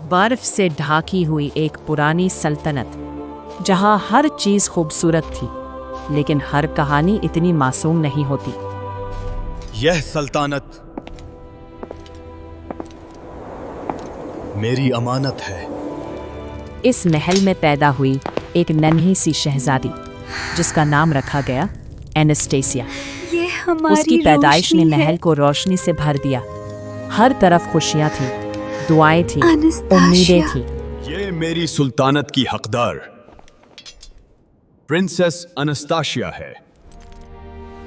बर्फ से ढाकी हुई एक पुरानी सल्तनत, जहां हर चीज खूबसूरत थी, लेकिन हर कहानी इतनी मासूम नहीं होती। यह सल्तनत मेरी अमानत है। इस महल में पैदा हुई एक नन्ही सी शहजादी, जिसका नाम रखा गया एनास्टेसिया। ये हमारी उसकी पैदाइश ने रोशनी है। महल को रोशनी से भर दिया। हर तरफ खुशियां थी, दुआएं थी, एनास्टेसिया। उम्मीदें थी। ये मेरी सुल्तानत की हकदार प्रिंसेस एनास्टेसिया है।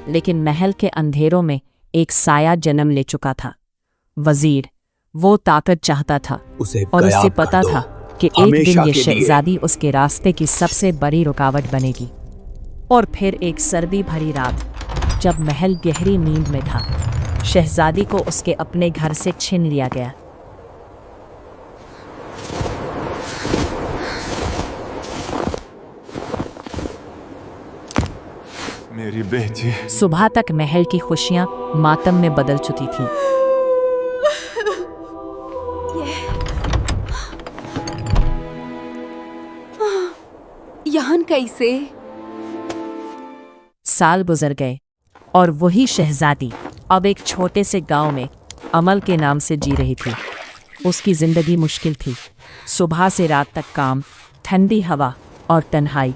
लेकिन महल के अंधेरों में एक साया जन्म ले चुका था। वजीर वो ताकत चाहता था उसे और उसे गायब पता कर दो, था कि एक हमेशा दिन ये के लिए। शहजादी उसके रास्ते की सबसे बड़ी रुकावट बनेगी। और फिर एक सर्दी भरी रात, जब महल गहरी नींद में था, शहजादी को उसके अपने घर से छीन लिया गया। मेरी बेटी। सुबह तक महल की खुशियां मातम में बदल चुकी थीं। यहाँ कैसे? साल गुजर गए और वही शहजादी अब एक छोटे से गांव में अमल के नाम से जी रही थी। उसकी जिंदगी मुश्किल थी। सुबह से रात तक काम, ठंडी हवा और तन्हाई।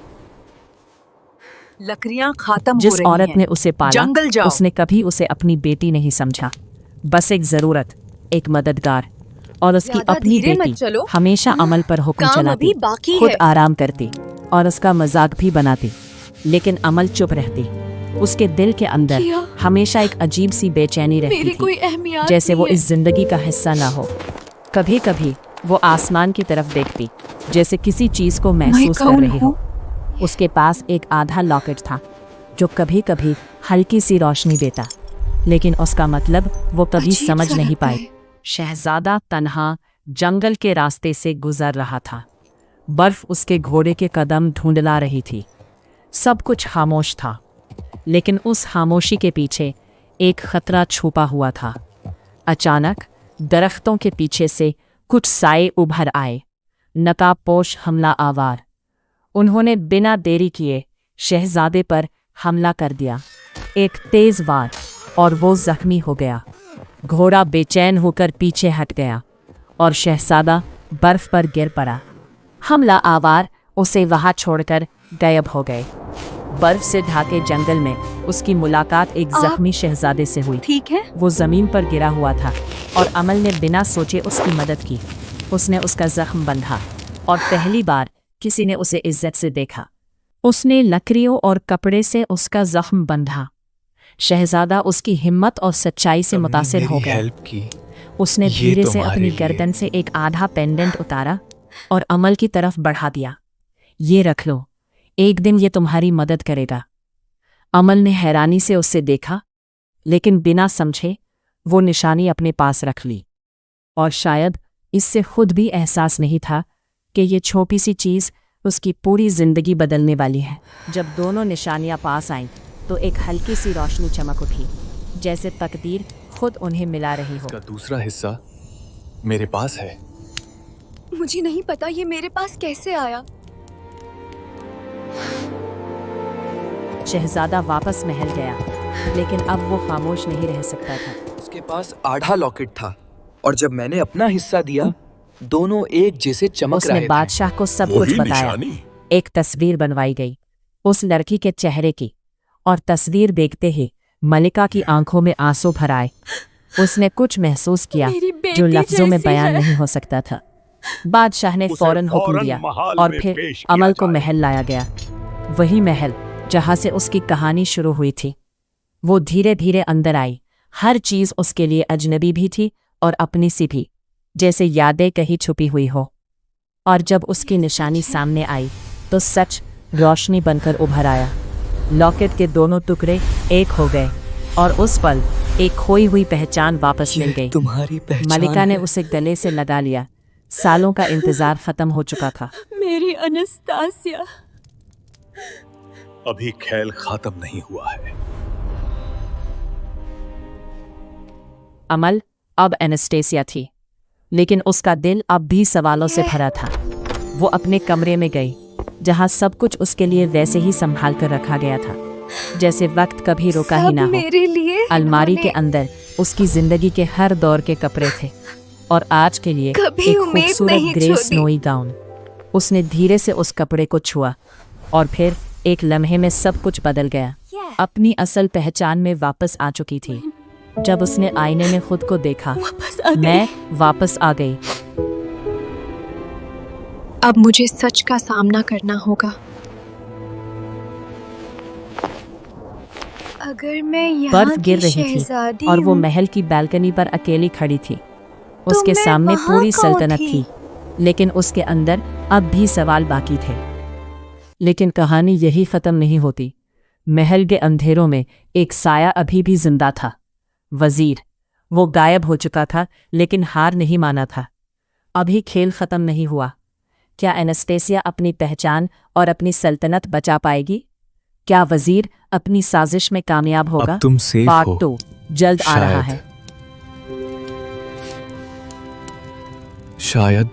लकड़ियाँ खत्म हो जिस रही औरत हैं। ने उसे पाला, जंगल जाओ। उसने कभी उसे अपनी बेटी नहीं समझा, बस एक जरूरत, एक मददगार। और उसकी ज्यादा अपनी धीरे मत बेटी चलो। हमेशा अमल पर हुक्म काम चलाती, अभी बाकी खुद है। आराम करती और उसका मजाक भी बनाती। लेकिन अमल चुप रहती। उसके दिल के अंदर किया? हमेशा एक अजीब सी बेचैनी रहती मेरी कोई थी, अहमियत जैसे वो नहीं है। इस जिंदगी का हिस्सा ना हो। कभी कभी वो आसमान की तरफ देखती, जैसे किसी चीज को महसूस कर कौन रही हो। उसके पास एक आधा लॉकेट था, जो कभी कभी हल्की सी रोशनी देता, लेकिन उसका मतलब वो कभी अजीब समझ सा नहीं लगता पाई। है। शहजादा तन्हा जंगल के रास्ते से गुजर रहा था। बर्फ उसके घोड़े के कदम ढूंढला रही थी। सब कुछ खामोश था, लेकिन उस खामोशी के पीछे एक खतरा छुपा हुआ था। अचानक दरख्तों के पीछे से कुछ साए उभर आए, नकाबपोश हमला आवार। उन्होंने बिना देरी किए शहजादे पर हमला कर दिया। एक तेज वार और वो जख्मी हो गया। घोड़ा बेचैन होकर पीछे हट गया और शहजादा बर्फ पर गिर पड़ा। हमला आवार उसे वहां छोड़कर गायब हो गए। बर्फ से ढाके जंगल में उसकी मुलाकात एक आप जख्मी शहजादे से हुई। ठीक है। वो जमीन पर गिरा हुआ था और अमल ने बिना सोचे उसकी मदद की। उसने उसका जख्म बंधा और पहली बार किसी ने उसे इज्जत से देखा। उसने लकड़ियों और कपड़े से उसका जख्म बंधा। शहजादा उसकी हिम्मत और सच्चाई से मुतासिर हो गया। हेल्प की। उसने ये धीरे से तुम्हारे अपनी लिए। गर्दन से एक आधा पेंडेंट उतारा और अमल की तरफ बढ़ा दिया। ये रख लो, एक दिन ये तुम्हारी मदद करेगा। अमल ने हैरानी से उससे देखा, लेकिन बिना समझे वो निशानी अपने पास रख ली। और शायद इससे खुद भी एहसास नहीं था कि ये छोटी सी चीज़ उसकी पूरी जिंदगी बदलने वाली है। जब दोनों निशानियां पास आईं, तो एक हल्की सी रोशनी चमक उठी, जैसे तकदीर खुद उन्हें मिला रही हो। का दूसरा हिस्सा मेरे पास है। मुझे नहीं पता ये मेरे पास कैसे आया। शहजादा वापस महल गया, लेकिन अब वो खामोश नहीं रह सकता था। उसके पास आधा लॉकेट था और जब मैंने अपना हिस्सा दिया, दोनों एक जैसे चमक उसने रहे थे। बादशाह को सब कुछ बताया। एक तस्वीर बनवाई गई उस लड़की के चेहरे की, और तस्वीर देखते ही मलिका की आंखों में आंसू भर आए। उसने कुछ महसूस किया मेरी बेटी जो लफ्जों में जैसी बयान है। नहीं हो सकता था। बादशाह ने उसे फौरन हुक्म फौरन दिया महाल और में फिर पेश किया अमल को जाए। महल लाया गया। वही महल जहां से उसकी कहानी शुरू हुई थी। वो धीरे धीरे अंदर आई। हर चीज उसके लिए अजनबी भी थी और अपनी सी भी, जैसे यादें कहीं छुपी हुई हो। और जब उसकी निशानी सामने आई, तो सच रोशनी बनकर उभर आया। लॉकेट के दोनों टुकड़े एक हो गए और उस पल एक खोई हुई पहचान वापस मिल गई। तुम्हारी पहचान मलिका ने है। उसे गले से लगा लिया। सालों का इंतजार खत्म हो चुका था। मेरी एनास्टेसिया। अभी खेल खत्म नहीं हुआ है। अमल अब एनास्टेसिया थी। लेकिन उसका दिल अब भी सवालों से भरा था। वो अपने कमरे में गई, जहाँ सब कुछ उसके लिए वैसे ही संभाल कर रखा गया था, जैसे वक्त कभी रुका ही सब ना हो। मेरे लिए अलमारी के इन्होंने अंदर उसकी जिंदगी के हर दौर के कपड़े थे, और आज के लिए कभी एक उम्मीद खूबसूरत नहीं ग्रे छोड़ी। Snowy gown. उसने धीरे से उस कपड़े को छुआ, और फिर एक लम्हे में सब कुछ बदल गया। अपनी असल पहचान में वापस आ चुकी थी। जब उसने आईने में खुद को देखा, वापस आ गई। मैं वापस आ गई। अब मुझे सच का सामना करना होगा। अगर मैं यहाँ बर्फ गिर की रही थी शहजादी और वो हूँ, महल की बालकनी पर अकेली खड़ी थी। उसके मैं सामने वहाँ पूरी कौन सल्तनत थी, लेकिन उसके अंदर अब भी सवाल बाकी थे। लेकिन कहानी यही खत्म नहीं होती। महल के अंधेरों में एक साया अभी भी जिंदा था, वजीर। वो गायब हो चुका था, लेकिन हार नहीं माना था। अभी खेल खत्म नहीं हुआ। क्या एनास्टेसिया अपनी पहचान और अपनी सल्तनत बचा पाएगी? क्या वजीर अपनी साजिश में कामयाब होगा? अब तुम सेफ पार्ट हो, 2 जल्द आ रहा शायद। है। शायद